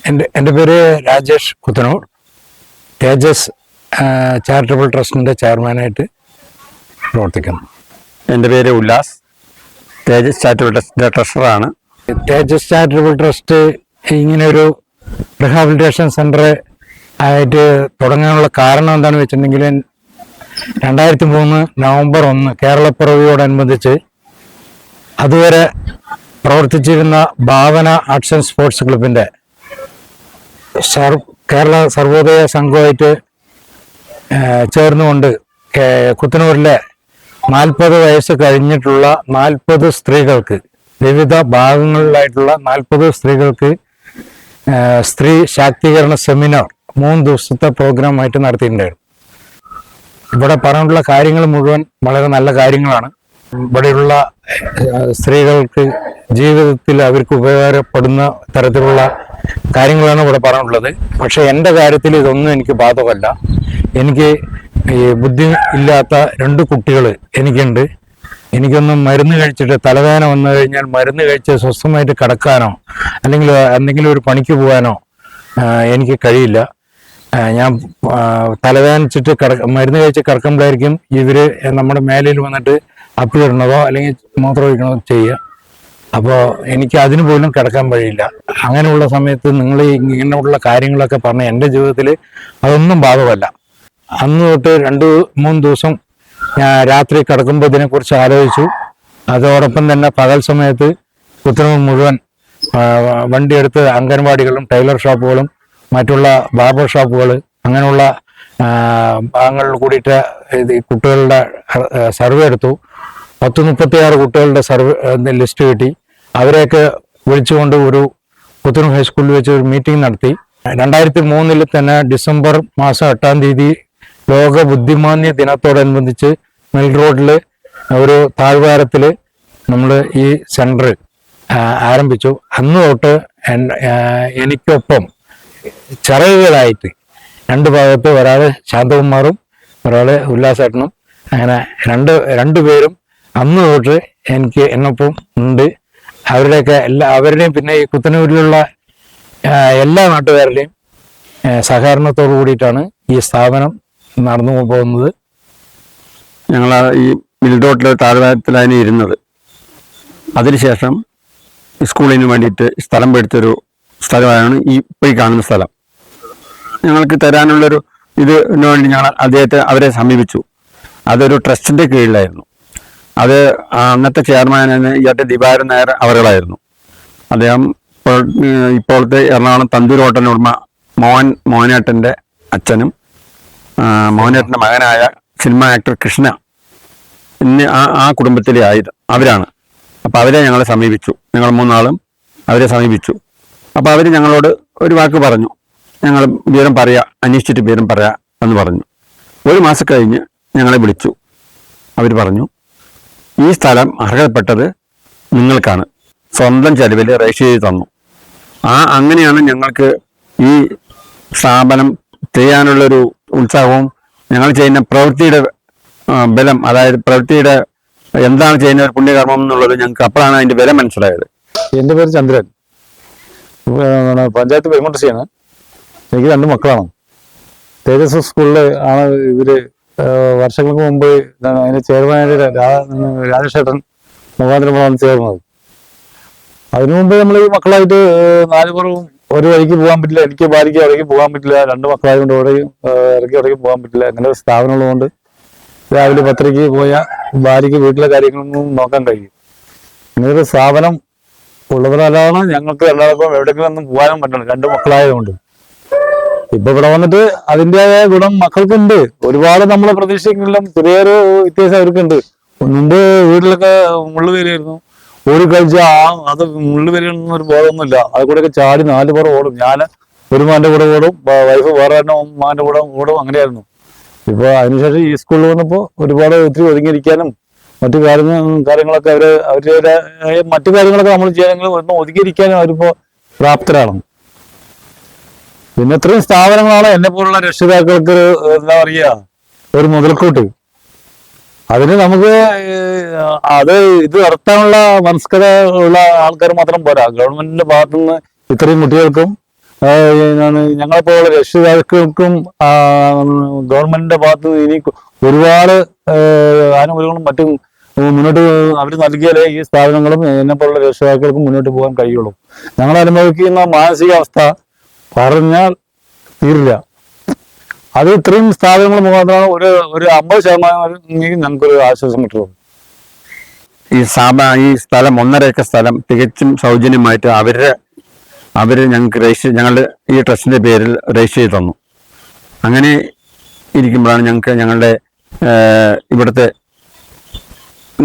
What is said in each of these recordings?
എൻ്റെ പേര് രാജേഷ് കുത്തനൂർ. തേജസ് ചാരിറ്റബിൾ ട്രസ്റ്റിൻ്റെ ചെയർമാനായിട്ട് പ്രവർത്തിക്കുന്നു. എൻ്റെ പേര് ഉല്ലാസ്, തേജസ് ചാരിറ്റബിൾ ട്രസ്റ്റിൻ്റെ ട്രഷറാണ്. തേജസ് ചാരിറ്റബിൾ ട്രസ്റ്റ് ഇങ്ങനെ ഒരു റിഹാബിലിറ്റേഷൻ സെൻ്റർ ആയിട്ട് തുടങ്ങാനുള്ള കാരണം എന്താണെന്ന് വെച്ചിട്ടുണ്ടെങ്കിൽ 2003 നവംബർ 1 കേരളപ്പിറവിയോടനുബന്ധിച്ച് അതുവരെ പ്രവർത്തിച്ചിരുന്ന ഭാവന ആർട്സ് ആൻഡ് സ്പോർട്സ് ക്ലബിൻ്റെ കേരള സർവോദയ സംഘമായിട്ട് ചേർന്നുകൊണ്ട് കുത്തനൂരിലെ 40 വയസ്സ് കഴിഞ്ഞിട്ടുള്ള 40 സ്ത്രീകൾക്ക്, വിവിധ ഭാഗങ്ങളിലായിട്ടുള്ള 40 സ്ത്രീകൾക്ക് സ്ത്രീ ശാക്തീകരണ സെമിനാർ 3 ദിവസത്തെ പ്രോഗ്രാമായിട്ട് നടത്തിയിട്ടുണ്ടായിരുന്നു. ഇവിടെ പറഞ്ഞിട്ടുള്ള കാര്യങ്ങൾ മുഴുവൻ വളരെ നല്ല കാര്യങ്ങളാണ്. ഇവിടെയുള്ള സ്ത്രീകൾക്ക് ജീവിതത്തിൽ അവർക്ക് ഉപകാരപ്പെടുന്ന തരത്തിലുള്ള കാര്യങ്ങളാണ് ഇവിടെ പറഞ്ഞിട്ടുള്ളത്. പക്ഷെ എൻ്റെ കാര്യത്തിൽ ഇതൊന്നും എനിക്ക് ബാധകമല്ല. എനിക്ക് ഈ ബുദ്ധി ഇല്ലാത്ത 2 കുട്ടികൾ എനിക്കുണ്ട്. എനിക്കൊന്നും മരുന്ന് കഴിച്ചിട്ട് തലവേദന വന്നു കഴിഞ്ഞാൽ മരുന്ന് കഴിച്ച് സ്വസ്ഥമായിട്ട് കിടക്കാനോ അല്ലെങ്കിൽ എന്തെങ്കിലും ഒരു പണിക്ക് പോകാനോ എനിക്ക് കഴിയില്ല. ഞാൻ തലവേദനിച്ചിട്ട് മരുന്ന് കഴിച്ച് കിടക്കുമ്പോഴായിരിക്കും ഇവർ നമ്മുടെ മേലയിൽ വന്നിട്ട് അപ്പിയിടണതോ അല്ലെങ്കിൽ മൂത്രം ഒഴിക്കണതോ ചെയ്യുക. അപ്പോൾ എനിക്ക് അതിന് പോലും കിടക്കാൻ കഴിയില്ല. അങ്ങനെയുള്ള സമയത്ത് നിങ്ങൾ ഇങ്ങനെയുള്ള കാര്യങ്ങളൊക്കെ പറഞ്ഞ എൻ്റെ ജീവിതത്തിൽ അതൊന്നും ബാധകമല്ല. അന്ന് തൊട്ട് 2-3 ദിവസം ഞാൻ രാത്രി കിടക്കുമ്പോൾ ഇതിനെക്കുറിച്ച് ആലോചിച്ചു. അതോടൊപ്പം തന്നെ പകൽ സമയത്ത് കുത്തനൂർ മുഴുവൻ വണ്ടിയെടുത്ത് അംഗൻവാടികളും ടൈലർ ഷോപ്പുകളും മറ്റുള്ള ബാർബർ ഷോപ്പുകൾ അങ്ങനെയുള്ള ഭാഗങ്ങളിൽ കൂടിയിട്ട് കുട്ടികളുടെ സർവേ എടുത്തു. 36 കുട്ടികളുടെ സർവേ ലിസ്റ്റ് കിട്ടി. അവരെയൊക്കെ വിളിച്ചുകൊണ്ട് ഒരു കുത്തനൂർ ഹൈസ്കൂളിൽ വെച്ച് ഒരു മീറ്റിംഗ് നടത്തി. 2003 തന്നെ ഡിസംബർ മാസം 8-ാം തീയതി ലോക ബുദ്ധിമാന്യ ദിനത്തോടനുബന്ധിച്ച് മെൽ റോഡിൽ ഒരു താഴ്വാരത്തിൽ നമ്മൾ ഈ സെൻറ്റർ ആരംഭിച്ചു. അന്ന് തൊട്ട് എനിക്കൊപ്പം ചിറകുകളായിട്ട് 2 ഭാഗത്ത് ഒരാൾ ശാന്തകുമാറും ഒരാൾ ഉല്ലാസേട്ടനും, അങ്ങനെ രണ്ടുപേരും അന്ന് തൊട്ട് എന്നൊപ്പം ഉണ്ട്. അവരുടെയും പിന്നെ ഈ കുത്തനൂരിലുള്ള എല്ലാ നാട്ടുകാരുടെയും സഹകരണത്തോടു കൂടിയിട്ടാണ് ഈ സ്ഥാപനം നടന്നു പോകുന്നത്. ഞങ്ങൾ ഈ മിൽ റോഡിലെ താഴ്വാരത്തിലാണ് ഇരുന്നത്. അതിനുശേഷം സ്കൂളിന് വേണ്ടിയിട്ട് സ്ഥലം എടുത്തൊരു സ്ഥലമാണ് ഈ ഇപ്പോൾ കാണുന്ന സ്ഥലം. ഞങ്ങൾക്ക് തരാനുള്ളൊരു ഇതിനു വേണ്ടി ഞങ്ങൾ അവരെ സമീപിച്ചു. അതൊരു ട്രസ്റ്റിൻ്റെ കീഴിലായിരുന്നു. അത് അന്നത്തെ ചെയർമാൻ ഇയാളുടെ ദിവാരൻ നായർ അവരുകളായിരുന്നു. അദ്ദേഹം ഇപ്പോഴത്തെ എറണാകുളം തന്തൂർ ഹോട്ടലിന് ഉടമ മോഹനേട്ടൻ്റെ അച്ഛനും മോഹനേട്ടൻ്റെ മകനായ സിനിമ ആക്ടർ കൃഷ്ണ ആ കുടുംബത്തിലെ അവരാണ്. അപ്പോൾ അവരെ ഞങ്ങൾ സമീപിച്ചു. ഞങ്ങൾ 3 ആളും അവരെ സമീപിച്ചു. അപ്പോൾ അവർ ഞങ്ങളോട് ഒരു വാക്ക് പറഞ്ഞു, ഞങ്ങൾ വിവരം അന്വേഷിച്ചിട്ട് വിവരം എന്ന് പറഞ്ഞു. 1 മാസം കഴിഞ്ഞ് ഞങ്ങളെ വിളിച്ചു. അവർ പറഞ്ഞു, ഈ സ്ഥലം അർഹതപ്പെട്ടത് നിങ്ങൾക്കാണ്, സ്വന്തം ചെലവിൽ രജിസ്റ്റർ ചെയ്ത് തന്നു. അങ്ങനെയാണ് ഞങ്ങൾക്ക് ഈ സ്ഥാപനം ചെയ്യാനുള്ളൊരു ഉത്സാഹവും ഞങ്ങൾ ചെയ്യുന്ന പ്രവൃത്തിയുടെ ബലം, അതായത് പ്രവൃത്തിയുടെ എന്താണ് ചെയ്യുന്ന ഒരു പുണ്യകർമ്മം എന്നുള്ളത് ഞങ്ങൾക്ക് അപ്പോഴാണ് അതിൻ്റെ വില മനസ്സിലായത്. എൻ്റെ പേര് ചന്ദ്രൻ, പഞ്ചായത്ത് പെരുമുട്ടശ്ശിയാണ്. എനിക്ക് 2 മക്കളാണ്. തേജസ് സ്കൂളിൽ ആണ് ഇവര് വർഷങ്ങൾക്ക് മുമ്പ് അതിന്റെ ചെയർമാനായിട്ട് രാജേഷേട്ടൻ മുഖാന്തരമാണ് ചേർന്നത്. അതിനു മുമ്പ് നമ്മൾ ഈ മക്കളായിട്ട് 4 പേരും ഒരു വഴിക്ക് പോകാൻ പറ്റില്ല. എനിക്ക് ഭാര്യയ്ക്ക് ഇടയ്ക്ക് പോകാൻ പറ്റില്ല. 2 മക്കളായതുകൊണ്ട് ഇടയ്ക്ക് പോകാൻ പറ്റില്ല. അങ്ങനെ ഒരു സ്ഥാപനമുള്ളതുകൊണ്ട് രാവിലെ 10:00-ക്ക് പോയാൽ ഭാര്യയ്ക്ക് വീട്ടിലെ കാര്യങ്ങളൊന്നും നോക്കാൻ കഴിയും. ഇങ്ങനൊരു സ്ഥാപനം ഉള്ളവരാണ് ഞങ്ങൾക്ക് എല്ലാവർക്കും എവിടെയെങ്കിലും ഒന്നും പോകാനും പറ്റണം, 2 മക്കളായതുകൊണ്ട്. ഇപ്പൊ ഇവിടെ വന്നിട്ട് അതിൻ്റെതായ ഗുണം മക്കൾക്കുണ്ട്. ഒരുപാട് നമ്മളെ പ്രതീക്ഷിക്കുന്നില്ല, ചെറിയൊരു വ്യത്യാസം അവർക്കുണ്ട്. മുമ്പ് വീട്ടിലൊക്കെ മുള്ളു വരികയായിരുന്നു, ഓടിക്കളിച്ച അത് മുള്ളു വരികയെന്നൊരു ബോധമൊന്നുമില്ല. അത് കൂടെയൊക്കെ ചാടി 4 പേർ ഓടും. ഞാൻ ഒരു മാൻ്റെ കൂടെ ഓടും, വൈഫ് വേറെ മാൻ്റെ കൂടെ ഓടും, അങ്ങനെയായിരുന്നു. ഇപ്പൊ അതിനുശേഷം ഈ സ്കൂളിൽ വന്നപ്പോൾ ഒരുപാട് ഒത്തിരി ഒതുങ്ങിയിരിക്കാനും മറ്റു കാര്യങ്ങളൊക്കെ അവരുടെ മറ്റു കാര്യങ്ങളൊക്കെ നമ്മൾ ചെയ്യണമെങ്കിൽ ഒന്നും ഒതുങ്ങിയിരിക്കാനും അവരിപ്പോ പ്രാപ്തരാണ്. പിന്നെ ഇത്രയും സ്ഥാപനങ്ങളാണ് എന്നെ പോലുള്ള രക്ഷിതാക്കൾക്ക് എന്താ പറയുക ഒരു മുതൽക്കൂട്ട്. അതിന് നമുക്ക് ഇത് നടത്താനുള്ള മനസ്കത ഉള്ള ആൾക്കാർ മാത്രം പോരാ. ഗവൺമെന്റിന്റെ ഭാഗത്തുനിന്ന് ഇത്രയും കുട്ടികൾക്കും ഞങ്ങളെപ്പോലുള്ള രക്ഷിതാക്കൾക്കും ഗവൺമെന്റിന്റെ ഭാഗത്ത് നിന്ന് ഇനി ഒരുപാട് ആനുകൂല്യങ്ങളും മറ്റും മുന്നോട്ട് അവർ നൽകിയാലേ ഈ സ്ഥാപനങ്ങളും എന്നെപ്പോലുള്ള രക്ഷിതാക്കൾക്കും മുന്നോട്ട് പോകാൻ കഴിയുള്ളൂ. ഞങ്ങൾ അനുഭവിക്കുന്ന മാനസികാവസ്ഥ പറഞ്ഞാൽ തീരില്ല. അത് ഇത്രയും സ്ഥാപനങ്ങൾ മുഖാന്തരമാണ് ഒരു 50% ഞങ്ങൾക്കൊരു ആശ്വാസം കിട്ടുള്ളൂ. ഈ സ്ഥലം 1.5 ഏക്കർ സ്ഥലം തികച്ചും സൗജന്യമായിട്ട് അവര് ഞങ്ങൾക്ക് ഞങ്ങളുടെ ഈ ട്രസ്റ്റിന്റെ പേരിൽ രജിസ്റ്റർ ചെയ്ത് തന്നു. അങ്ങനെ ഇരിക്കുമ്പോഴാണ് ഞങ്ങളുടെ ഇവിടുത്തെ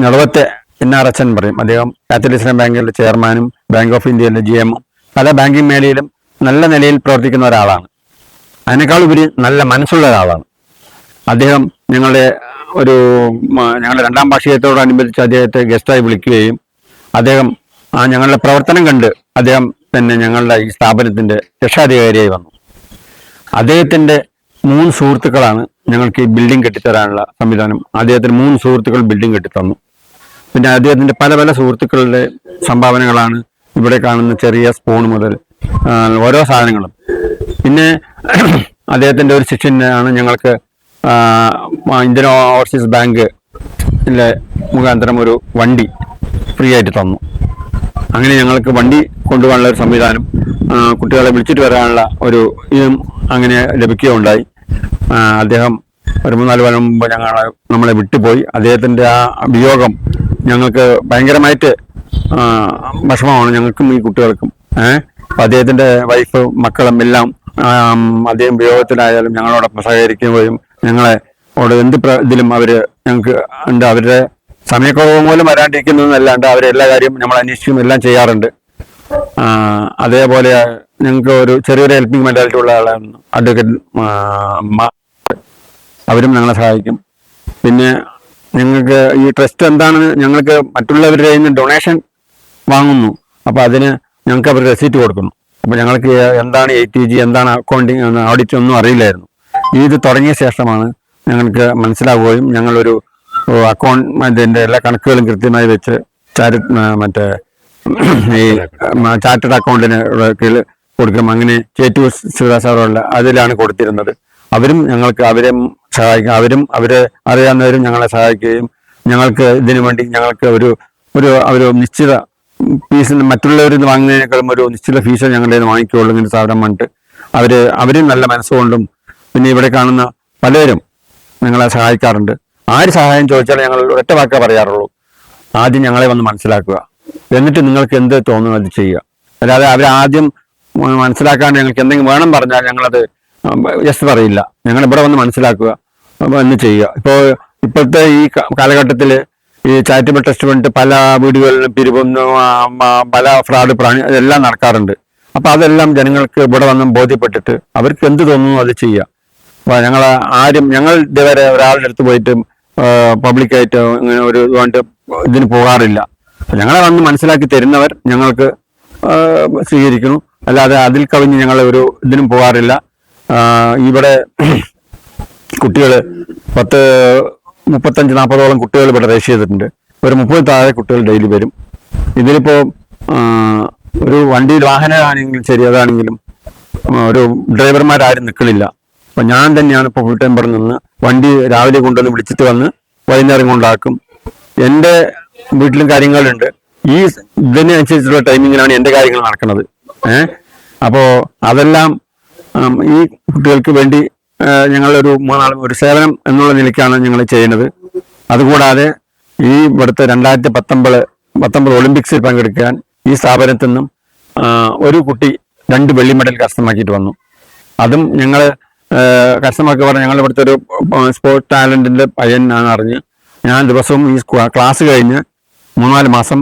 നിളവത്തെ NRHN പറയും, അദ്ദേഹം കാത്തലിക് ഇസ്ലാം ബാങ്കിലെ ചെയർമാനും ബാങ്ക് ഓഫ് ഇന്ത്യയിലെ GM പല ബാങ്കിങ് മേഖലയിലും നല്ല നിലയിൽ പ്രവർത്തിക്കുന്ന ഒരാളാണ്. അതിനേക്കാൾ ഉപരി നല്ല മനസ്സുള്ള ഒരാളാണ് അദ്ദേഹം. ഞങ്ങളുടെ 2ാം വാർഷികത്തോടനുബന്ധിച്ച് അദ്ദേഹത്തെ ഗസ്റ്റായി വിളിക്കുകയും അദ്ദേഹം ഞങ്ങളുടെ പ്രവർത്തനം കണ്ട് അദ്ദേഹം തന്നെ ഞങ്ങളുടെ ഈ സ്ഥാപനത്തിന്റെ രക്ഷാധികാരിയായി വന്നു. അദ്ദേഹത്തിന്റെ 3 സുഹൃത്തുക്കളാണ് ഞങ്ങൾക്ക് ഈ ബിൽഡിംഗ് കെട്ടിത്തരാനുള്ള സംവിധാനം. അദ്ദേഹത്തിന് 3 സുഹൃത്തുക്കൾ ബിൽഡിംഗ് കെട്ടിത്തന്നു. പിന്നെ അദ്ദേഹത്തിന്റെ പല പല സുഹൃത്തുക്കളുടെ സംഭാവനകളാണ് ഇവിടെ കാണുന്ന ചെറിയ സ്പൂൺ മുതൽ ഓരോ സാധനങ്ങളും. പിന്നെ അദ്ദേഹത്തിന്റെ ഒരു ശിഷ്യനാണ് ഞങ്ങൾക്ക് ഇന്ത്യൻ ഓവർസീസ് ബാങ്ക് മുഖാന്തരം ഒരു വണ്ടി ഫ്രീ ആയിട്ട് തന്നു. അങ്ങനെ ഞങ്ങൾക്ക് വണ്ടി കൊണ്ടുപോകാനുള്ള ഒരു സംവിധാനം, കുട്ടികളെ വിളിച്ചിട്ട് വരാനുള്ള ഒരു ഇതും അങ്ങനെ ലഭിക്കുകയുണ്ടായി. അദ്ദേഹം ഒരു 3-4 കൊല്ലം മുമ്പ് നമ്മളെ വിട്ടുപോയി. അദ്ദേഹത്തിന്റെ ആ വിയോഗം ഞങ്ങൾക്ക് ഭയങ്കരമായിട്ട് വിഷമമാണ്, ഞങ്ങൾക്കും ഈ കുട്ടികൾക്കും. അപ്പൊ അദ്ദേഹത്തിന്റെ വൈഫ് മക്കളും എല്ലാം അദ്ദേഹം വിയോഗത്തിലായാലും ഞങ്ങളോടൊപ്പം സഹകരിക്കുകയും ഞങ്ങളെ എന്ത് ഇതിലും ഞങ്ങൾക്ക് ഉണ്ട്. അവരുടെ സമയക്കുറവ് മൂലം വരാണ്ടിരിക്കുന്നതല്ലാണ്ട് അവരെല്ലാ കാര്യം നമ്മൾ അന്വേഷിക്കും എല്ലാം ചെയ്യാറുണ്ട്. അതേപോലെ ഞങ്ങൾക്ക് ഒരു ചെറിയൊരു ഹെൽപ്പിംഗ് മെന്റാലിറ്റി ഉള്ള ആളാണ് അഡ്വക്കേറ്റ്, അവരും ഞങ്ങളെ സഹായിക്കും. പിന്നെ ഞങ്ങൾക്ക് ഈ ട്രസ്റ്റ് എന്താണെന്ന് ഞങ്ങൾക്ക് മറ്റുള്ളവരുടെ കയ്യിൽ നിന്ന് ഡൊണേഷൻ വാങ്ങുന്നു. അപ്പോൾ അതിന് ഞങ്ങൾക്ക് അവർ റെസീറ്റ് കൊടുക്കുന്നു. അപ്പോൾ ഞങ്ങൾക്ക് എന്താണ് ATG, എന്താണ് അക്കൗണ്ടിങ്, ഓഡിറ്റ് ഒന്നും അറിയില്ലായിരുന്നു. ഇത് തുടങ്ങിയ ശേഷമാണ് ഞങ്ങൾക്ക് മനസ്സിലാവുകയും ഞങ്ങളൊരു ഇതിൻ്റെ എല്ലാ കണക്കുകളും കൃത്യമായി വെച്ച് ഈ ചാർട്ടേഡ് അക്കൗണ്ടിന് കീഴിൽ കൊടുക്കും. അങ്ങനെ ചേറ്റൂർ ശിവദാസാറുള്ള അതിലാണ് കൊടുത്തിരുന്നത്. അവരും അവരെ സഹായിക്കും. അവരെ അറിയാവുന്നവരും ഞങ്ങളെ സഹായിക്കുകയും ഞങ്ങൾക്ക് ഇതിനു വേണ്ടി ഞങ്ങൾക്ക് ഒരു നിശ്ചിത ഫീസിന് മറ്റുള്ളവരിൽ നിന്ന് വാങ്ങുന്നതിനേക്കാളും ഒരു നിശ്ചിത ഫീസ് ഞങ്ങളുടെ നിന്ന് വാങ്ങിക്കുകയുള്ളൂ. ഇങ്ങനെ സ്ഥാപനം വന്നിട്ട് അവരും നല്ല മനസ്സുകൊണ്ടും പിന്നെ ഇവിടെ കാണുന്ന പലരും ഞങ്ങളെ സഹായിക്കാറുണ്ട്. ആര് സഹായം ചോദിച്ചാലും ഞങ്ങൾ ഒറ്റ വാക്കേ പറയാറുള്ളൂ, ആദ്യം ഞങ്ങളെ വന്ന് മനസ്സിലാക്കുക, എന്നിട്ട് നിങ്ങൾക്ക് എന്ത് തോന്നുന്നു അത് ചെയ്യുക. അല്ലാതെ അവരാദ്യം മനസ്സിലാക്കാൻ ഞങ്ങൾക്ക് എന്തെങ്കിലും വേണം പറഞ്ഞാൽ ഞങ്ങളത് യെസ് പറയില്ല. ഞങ്ങൾ ഇവിടെ വന്ന് മനസ്സിലാക്കുക എന്ന് ചെയ്യുക. ഇപ്പോഴത്തെ ഈ കാലഘട്ടത്തിൽ ഈ ചാരിറ്റബിൾ ട്രസ്റ്റ് വേണ്ടിയിട്ട് പല വീടുകളിലും പിരിവും പല ഫ്രോഡ് അതെല്ലാം നടക്കാറുണ്ട്. അപ്പൊ അതെല്ലാം ജനങ്ങൾക്ക് ഇവിടെ വന്ന് ബോധ്യപ്പെട്ടിട്ട് അവർക്ക് എന്ത് തോന്നുന്നു അത് ചെയ്യുക. ഞങ്ങൾ ഇതുവരെ ഒരാളുടെ അടുത്ത് പോയിട്ട് പബ്ലിക്കായിട്ട് ഇങ്ങനെ ഒരു ഇതിന് പോകാറില്ല. ഞങ്ങളെ വന്ന് മനസ്സിലാക്കി തരുന്നവർ ഞങ്ങൾക്ക് സ്വീകരിക്കുന്നു. അല്ലാതെ അതിൽ കവിഞ്ഞ് ഞങ്ങൾ ഒരു ഇതിനും പോകാറില്ല. ഇവിടെ കുട്ടികൾ 35-40ഓളം കുട്ടികൾ ഇവിടെ രജിസ്റ്റർ ചെയ്തിട്ടുണ്ട്. ഒരു 30 താഴെ കുട്ടികൾ ഡെയിലി വരും. ഇതിലിപ്പോ ഒരു വണ്ടിയിൽ വാഹനമാണെങ്കിലും ശരി, അതാണെങ്കിലും ഒരു ഡ്രൈവർമാരും നിൽക്കണില്ല. അപ്പൊ ഞാൻ തന്നെയാണ് ഇപ്പോൾ ഫുൾ ടൈം നിന്ന് വണ്ടി രാവിലെ കൊണ്ടുവന്ന് വിളിച്ചിട്ട് വന്ന് വൈകുന്നേരം കൊണ്ടാക്കും. എൻ്റെ വീട്ടിലും കാര്യങ്ങളുണ്ട്. ഈ ഇതിനനുസരിച്ചുള്ള ടൈമിങ്ങിലാണ് എൻ്റെ കാര്യങ്ങൾ നടക്കുന്നത്. അപ്പോൾ അതെല്ലാം ഈ കുട്ടികൾക്ക് വേണ്ടി ഞങ്ങളൊരു ഒരു സേവനം എന്നുള്ള നിലയ്ക്കാണ് ഞങ്ങൾ ചെയ്യുന്നത്. അതുകൂടാതെ ഈ ഇവിടുത്തെ 2019 ഒളിമ്പിക്സിൽ പങ്കെടുക്കാൻ ഈ സ്ഥാപനത്തിൽ നിന്നും ഒരു കുട്ടി 2 വെള്ളി മെഡൽ കരസ്ഥമാക്കിയിട്ട് വന്നു. അതും ഞങ്ങൾ കരസ്ഥമാക്കി പറഞ്ഞാൽ ഞങ്ങൾ ഇവിടുത്തെ ഒരു സ്പോർട്സ് ടാലന്റിന്റെ പയ്യനാണ് അറിഞ്ഞ് ഞാൻ ദിവസവും ഈ ക്ലാസ് കഴിഞ്ഞ് 3-4 മാസം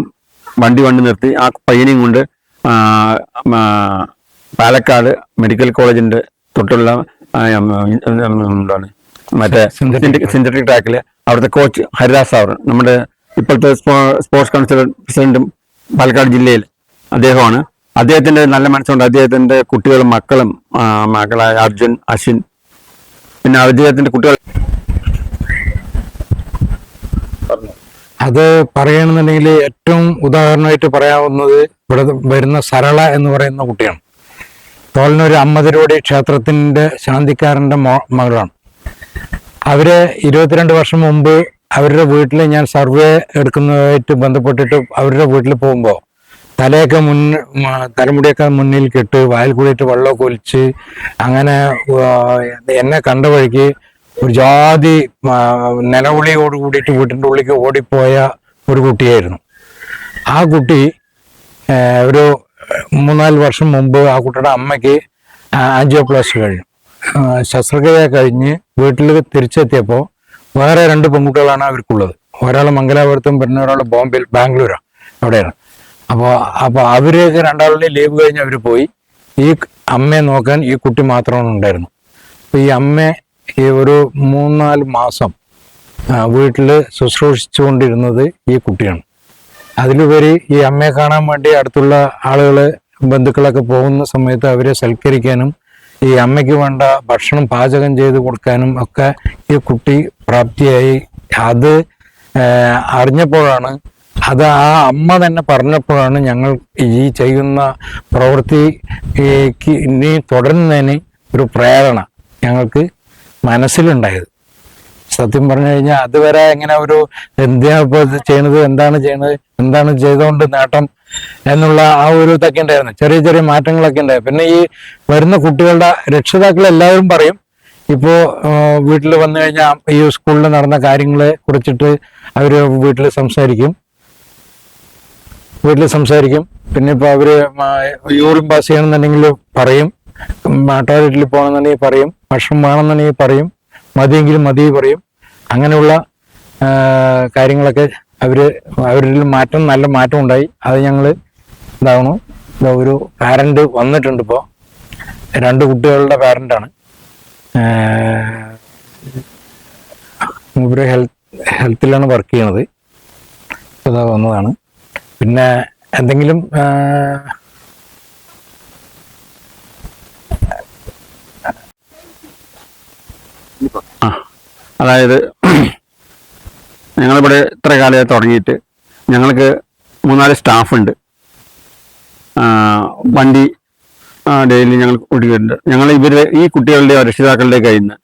വണ്ടി നിർത്തി ആ പയ്യനെയും കൊണ്ട് പാലക്കാട് മെഡിക്കൽ കോളേജിന്റെ തൊട്ടുള്ള മറ്റേ സിന്തറ്റിക് ട്രാക്കില് അവിടുത്തെ കോച്ച് ഹരിദാസ് സാർ, നമ്മുടെ ഇപ്പോഴത്തെ സ്പോർട്സ് കൗൺസിൽ പ്രസിഡന്റും പാലക്കാട് ജില്ലയിൽ അദ്ദേഹമാണ്. അദ്ദേഹത്തിന്റെ നല്ല മനസ്സുകൊണ്ട് അദ്ദേഹത്തിന്റെ കുട്ടികളും മക്കളായ അർജുൻ, അശ്വിൻ, പിന്നെ അദ്ദേഹത്തിന്റെ കുട്ടികൾ. അത് പറയണമെന്നുണ്ടെങ്കിൽ ഏറ്റവും ഉദാഹരണമായിട്ട് പറയാവുന്നത് ഇവിടെ വരുന്ന സരള എന്ന് പറയുന്ന കുട്ടിയാണ്. തോളനൂർ അമ്മതിരോടി ക്ഷേത്രത്തിൻ്റെ ശാന്തിക്കാരൻ്റെ മകളാണ്. അവര് 22 വർഷം മുമ്പ് അവരുടെ വീട്ടിൽ ഞാൻ സർവേ എടുക്കുന്നതായിട്ട് ബന്ധപ്പെട്ടിട്ട് അവരുടെ വീട്ടിൽ പോകുമ്പോൾ തലയൊക്കെ തലമുടിയൊക്കെ മുന്നിൽ കെട്ട് വായിൽ കൂടിയിട്ട് വെള്ളമൊക്കെ ഒലിച്ച് അങ്ങനെ എന്നെ കണ്ട വഴിക്ക് ഒരു ജാതി നിലവിളിയോട് കൂടിയിട്ട് വീട്ടിൻ്റെ ഉള്ളിലേക്ക് ഓടിപ്പോയ ഒരു കുട്ടിയായിരുന്നു. ആ കുട്ടി ഒരു 3-4 വർഷം മുമ്പ് ആ കുട്ടിയുടെ അമ്മയ്ക്ക് ആൻജിയോപ്ലാസ്റ്റി കഴിഞ്ഞു. ശസ്ത്രക്രിയ കഴിഞ്ഞ് വീട്ടിൽ തിരിച്ചെത്തിയപ്പോൾ വേറെ 2 പെൺകുട്ടികളാണ് അവർക്കുള്ളത്. ഒരാൾ മംഗലാപുരത്തും പിന്നെ ഒരാൾ ബാംഗ്ലൂരാണ്, അവിടെയാണ്. അപ്പോൾ അവരൊക്കെ രണ്ടാളുടെയും ലീവ് കഴിഞ്ഞ് അവർ പോയി. ഈ അമ്മയെ നോക്കാൻ ഈ കുട്ടി മാത്രമാണ് ഉണ്ടായിരുന്നു. അപ്പോൾ ഈ അമ്മയെ ഈ ഒരു 3-4 മാസം വീട്ടിൽ ശുശ്രൂഷിച്ചുകൊണ്ടിരുന്നത് ഈ കുട്ടിയാണ്. അതിലുപരി ഈ അമ്മയെ കാണാൻ വേണ്ടി അടുത്തുള്ള ആളുകൾ ബന്ധുക്കളൊക്കെ പോകുന്ന സമയത്ത് അവരെ സൽക്കരിക്കാനും ഈ അമ്മയ്ക്ക് വേണ്ട ഭക്ഷണം പാചകം ചെയ്ത് കൊടുക്കാനും ഒക്കെ ഈ കുട്ടി പ്രാപ്തിയായി. അത് അറിഞ്ഞപ്പോഴാണ്, അത് ആ അമ്മ തന്നെ പറഞ്ഞപ്പോഴാണ് ഞങ്ങൾ ഈ ചെയ്യുന്ന പ്രവൃത്തിക്ക് ഇനി തുടരുന്നതിന് ഒരു പ്രേരണ ഞങ്ങൾക്ക് മനസ്സിലുണ്ടായത്. സത്യം പറഞ്ഞു കഴിഞ്ഞാൽ അതുവരെ ഇങ്ങനെ ഒരു എന്തിനാ ഇപ്പോൾ ഇത് ചെയ്യണത്, എന്താണ് ചെയ്തുകൊണ്ട് നേട്ടം എന്നുള്ള ആ ഒരു ഇതൊക്കെ ഉണ്ടായിരുന്നു. ചെറിയ ചെറിയ മാറ്റങ്ങളൊക്കെ ഉണ്ടായിരുന്നു. പിന്നെ ഈ വരുന്ന കുട്ടികളുടെ രക്ഷിതാക്കൾ എല്ലാവരും പറയും, ഇപ്പോൾ വീട്ടിൽ വന്നു കഴിഞ്ഞാൽ ഈ സ്കൂളിൽ നടന്ന കാര്യങ്ങളെ കുറിച്ചിട്ട് അവർ വീട്ടിൽ സംസാരിക്കും. പിന്നെ ഇപ്പോൾ അവർ യൂറിൻ പാസ് ചെയ്യണമെന്നുണ്ടെങ്കിൽ പറയും, ടോയ്ലറ്റിൽ പോകണമെന്നുണ്ടെങ്കിൽ പറയും, ഭക്ഷണം വേണമെന്നുണ്ടെങ്കിൽ പറയും, മതിയെങ്കിലും മതി പറയും. അങ്ങനെയുള്ള കാര്യങ്ങളൊക്കെ അവരിൽ നല്ല മാറ്റം ഉണ്ടായി. അത് ഞങ്ങൾ ഇതാവണു. ഒരു പാരന്റ് വന്നിട്ടുണ്ട്. ഇപ്പോൾ 2 കുട്ടികളുടെ പാരന്റാണ്. ഇവര് ഹെൽത്തിലാണ് വർക്ക് ചെയ്യണത്. ഇതാ വന്നതാണ്. പിന്നെ എന്തെങ്കിലും അതായത് ഞങ്ങളിവിടെ ഇത്ര കാലമായി തുടങ്ങിയിട്ട് ഞങ്ങൾക്ക് 3-4 സ്റ്റാഫുണ്ട്. വണ്ടി ഡെയിലി ഞങ്ങൾ ഓടിക്കുന്നുണ്ട്. ഞങ്ങൾ ഈ കുട്ടികളുടെ രക്ഷിതാക്കളുടെ കയ്യിൽ നിന്ന്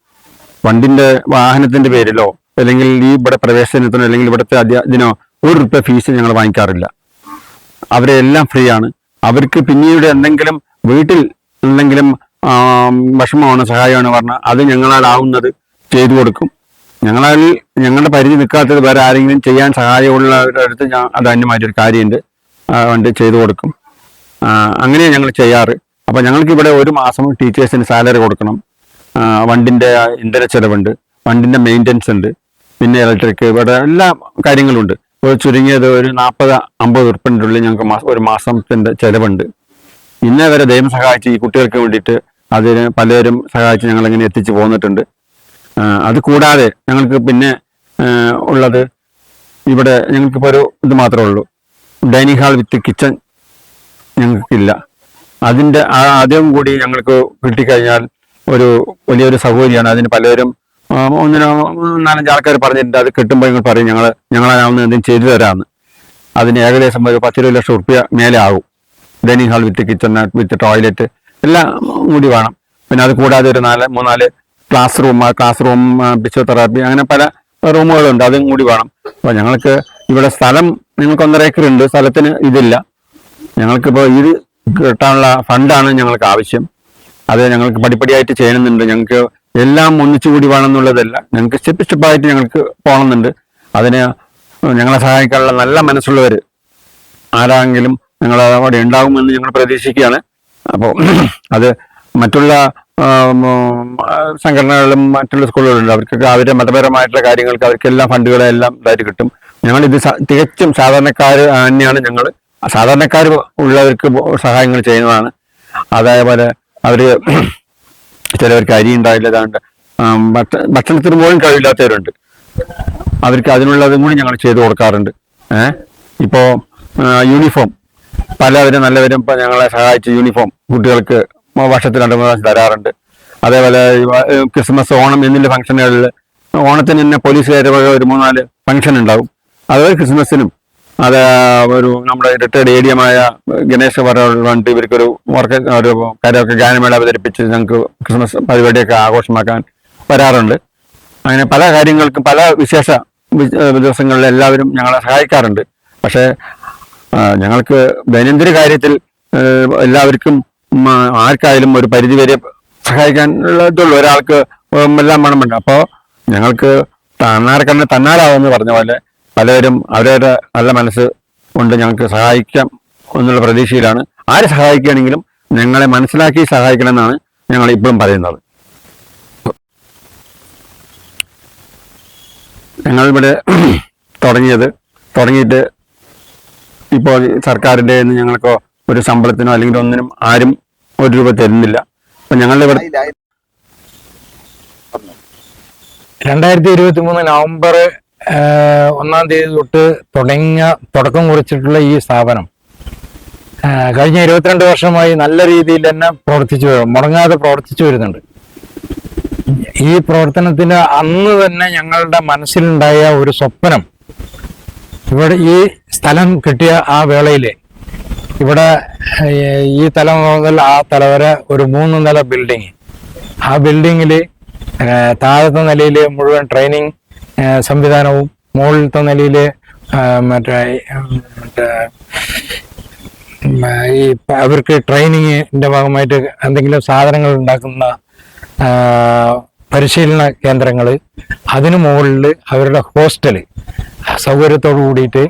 വണ്ടിൻ്റെ വാഹനത്തിൻ്റെ പേരിലോ അല്ലെങ്കിൽ ഇവിടെ പ്രവേശനത്തിനോ അല്ലെങ്കിൽ ഇവിടുത്തെ ഇതിനോ ₹1 ഫീസ് ഞങ്ങൾ വാങ്ങിക്കാറില്ല. അവരെ എല്ലാം ഫ്രീ ആണ്. അവർക്ക് പിന്നീട് എന്തെങ്കിലും വീട്ടിൽ എന്തെങ്കിലും വിഷമമാണ് സഹായമാണ് പറഞ്ഞാൽ അത് ഞങ്ങളാലാവുന്നത് ചെയ്തു കൊടുക്കും. ഞങ്ങളുടെ പരിധി നിൽക്കാത്തത് വേറെ ആരെങ്കിലും ചെയ്യാൻ സഹായമുള്ളവരുടെ അടുത്ത് അത് അന്യമായിട്ടൊരു കാര്യമുണ്ട്, വണ്ടി ചെയ്തു കൊടുക്കും. അങ്ങനെയാണ് ഞങ്ങൾ ചെയ്യാറ്. അപ്പോൾ ഞങ്ങൾക്കിവിടെ ഒരു മാസം ടീച്ചേഴ്സിന് സാലറി കൊടുക്കണം, വണ്ടിൻ്റെ ഇന്ധന ചെലവുണ്ട്, വണ്ടിൻ്റെ മെയിൻ്റനൻസ് ഉണ്ട്, പിന്നെ ഇലക്ട്രിക്, ഇവിടെ എല്ലാ കാര്യങ്ങളും ഉണ്ട്. ചുരുങ്ങിയത് ഒരു 40-50 ഉറുപ്പിൻ്റെ ഉള്ളിൽ ഞങ്ങൾക്ക് ഒരു മാസത്തിൻ്റെ ചിലവുണ്ട്. ഇന്നേ വരെ ദൈവം സഹായിച്ച് ഈ കുട്ടികൾക്ക് വേണ്ടിയിട്ട് അതിന് പലരും സഹായിച്ച് ഞങ്ങളിങ്ങനെ എത്തിച്ചു പോന്നിട്ടുണ്ട്. അത് കൂടാതെ ഞങ്ങൾക്ക് പിന്നെ ഉള്ളത് ഇവിടെ ഞങ്ങൾക്കിപ്പോൾ ഒരു ഇത് മാത്രമേ ഉള്ളൂ, ഡൈനിങ് ഹാൾ വിത്ത് കിച്ചൺ ഞങ്ങൾക്കില്ല. അതിൻ്റെ ആദ്യം കൂടി ഞങ്ങൾക്ക് കിട്ടിക്കഴിഞ്ഞാൽ ഒരു വലിയൊരു സൗകര്യമാണ്. അതിന് പലരും 1-4-5 ആൾക്കാർ പറഞ്ഞിട്ടുണ്ട്, അത് കിട്ടുമ്പോൾ ഞങ്ങൾ പറയും ഞങ്ങളാവുന്ന എന്തെങ്കിലും ചെയ്തു തരാമെന്ന്. അതിന് ഏകദേശം ഒരു 10-20 ലക്ഷം ഉറുപ്പ്യ മേലെ ആകും. ഡൈനിങ് ഹാൾ വിത്ത് കിച്ചൺ വിത്ത് ടോയ്ലറ്റ് എല്ലാം കൂടി വേണം. പിന്നെ അത് കൂടാതെ ഒരു 3-4 ക്ലാസ് റൂം ഫിസിയോതെറാപ്പി അങ്ങനെ പല റൂമുകളുണ്ട്, അതും കൂടി വേണം. അപ്പോൾ ഞങ്ങൾക്ക് ഇവിടെ സ്ഥലം ഞങ്ങൾക്ക് 1.5 ഏക്കർ ഉണ്ട്, സ്ഥലത്തിന് ഇതില്ല. ഞങ്ങൾക്കിപ്പോൾ ഇത് കിട്ടാനുള്ള ഫണ്ടാണ് ഞങ്ങൾക്ക് ആവശ്യം. അത് ഞങ്ങൾക്ക് പടിപ്പടിയായിട്ട് ചെയ്യണമെന്നുണ്ട്. ഞങ്ങൾക്ക് എല്ലാം ഒന്നിച്ചു കൂടി വേണമെന്നുള്ളതല്ല, ഞങ്ങൾക്ക് സ്റ്റെപ്പായിട്ട് ഞങ്ങൾക്ക് പോകണമെന്നുണ്ട്. അതിന് ഞങ്ങളെ സഹായിക്കാനുള്ള നല്ല മനസ്സുള്ളവർ ആരാണെങ്കിലും ഞങ്ങൾ അവിടെ ഉണ്ടാകുമെന്ന് ഞങ്ങൾ പ്രതീക്ഷിക്കുകയാണ്. അപ്പോൾ അത് മറ്റുള്ള സംഘടനകളും മറ്റുള്ള സ്കൂളുകളുണ്ട്, അവർക്കൊക്കെ അവരുടെ മതപരമായിട്ടുള്ള കാര്യങ്ങൾക്ക് അവർക്കെല്ലാം ഫണ്ടുകളെല്ലാം ഇതായിട്ട് കിട്ടും. ഞങ്ങളിത് തികച്ചും സാധാരണക്കാർ തന്നെയാണ്. ഞങ്ങൾ സാധാരണക്കാർ ഉള്ളവർക്ക് സഹായങ്ങൾ ചെയ്യുന്നതാണ്. അതേപോലെ അവർ ചിലവർക്ക് അരി ഉണ്ടായില്ലതാണ്ട് ഭക്ഷണത്തിന് പോലും കഴിവില്ലാത്തവരുണ്ട്, അവർക്ക് അതിനുള്ളതും കൂടി ഞങ്ങൾ ചെയ്തു കൊടുക്കാറുണ്ട്. ഇപ്പോൾ യൂണിഫോം പലവരും നല്ലവരും ഇപ്പം ഞങ്ങളെ സഹായിച്ച് യൂണിഫോം കുട്ടികൾക്ക് വർഷത്തിൽ 2 പ്രാവശ്യം തരാറുണ്ട്. അതേപോലെ ക്രിസ്മസ്, ഓണം എന്നിൻ്റെ ഫംഗ്ഷനുകളിൽ ഓണത്തിന് തന്നെ പോലീസുകാരുടെ ഒരു 3-4 ഫംഗ്ഷൻ ഉണ്ടാവും. അതുപോലെ ക്രിസ്മസിനും അത് ഒരു നമ്മുടെ റിട്ടയർഡ് ഏരിയമായ ഗണേശ പറഞ്ഞിട്ട് ഇവർക്കൊരു ഒരു കാര്യമൊക്കെ ഗാനമേള അവതരിപ്പിച്ച് ഞങ്ങൾക്ക് ക്രിസ്മസ് പരിപാടിയൊക്കെ ആഘോഷമാക്കാൻ വരാറുണ്ട്. അങ്ങനെ പല കാര്യങ്ങൾക്കും പല വിശേഷ ദിവസങ്ങളിൽ എല്ലാവരും ഞങ്ങളെ സഹായിക്കാറുണ്ട്. പക്ഷേ ഞങ്ങൾക്ക് ദൈനംദിന കാര്യത്തിൽ എല്ലാവർക്കും ആർക്കായാലും ഒരു പരിധിവരെ സഹായിക്കാനുള്ള ഇതുള്ളൂ. ഒരാൾക്ക് എല്ലാം വേണമെന്നുണ്ട്. അപ്പോൾ ഞങ്ങൾക്ക് തന്നാർക്കന്നെ തന്നാലാവെന്ന് പറഞ്ഞ പോലെ പലരും അവരവരുടെ നല്ല മനസ്സ് കൊണ്ട് ഞങ്ങൾക്ക് സഹായിക്കാം എന്നുള്ള പ്രതീക്ഷയിലാണ്. ആര് സഹായിക്കുകയാണെങ്കിലും ഞങ്ങളെ മനസ്സിലാക്കി സഹായിക്കണമെന്നാണ് ഞങ്ങൾ ഇപ്പോഴും പറയുന്നത്. ഞങ്ങളിവിടെ തുടങ്ങിയിട്ട് ഇപ്പോൾ സർക്കാരിൻ്റെ ഞങ്ങൾക്ക് ഒരു ശമ്പളത്തിനോ അല്ലെങ്കിൽ ഒന്നിനും ആരും 1 രൂപ തരുന്നില്ല. അപ്പം ഞങ്ങളുടെ ഇവിടെ 2023 നവംബർ 1-ാം തീയതി തൊട്ട് തുടക്കം കുറിച്ചിട്ടുള്ള ഈ സ്ഥാപനം കഴിഞ്ഞ 22 വർഷമായി നല്ല രീതിയിൽ തന്നെ മുടങ്ങാതെ പ്രവർത്തിച്ചു വരുന്നുണ്ട്. ഈ പ്രവർത്തനത്തിന് അന്ന് തന്നെ ഞങ്ങളുടെ മനസ്സിലുണ്ടായ ഒരു സ്വപ്നം, ഇവിടെ ഈ സ്ഥലം കിട്ടിയ ആ വേളയിൽ ഇവിടെ ഈ തല മുതൽ ആ തല വരെ ഒരു 3 നില ബിൽഡിങ്, ആ ബിൽഡിങ്ങിൽ താഴത്തെ നിലയിൽ മുഴുവൻ ട്രെയിനിങ് സംവിധാനവും, മുകളിലത്തെ നിലയിൽ മറ്റേ ഈ അവർക്ക് ട്രെയിനിങ്ങിന്റെ ഭാഗമായിട്ട് എന്തെങ്കിലും സാധനങ്ങൾ ഉണ്ടാക്കുന്ന പരിശീലന കേന്ദ്രങ്ങൾ, അതിനു മുകളിൽ അവരുടെ ഹോസ്റ്റല് സൗകര്യത്തോടു കൂടിയിട്ട്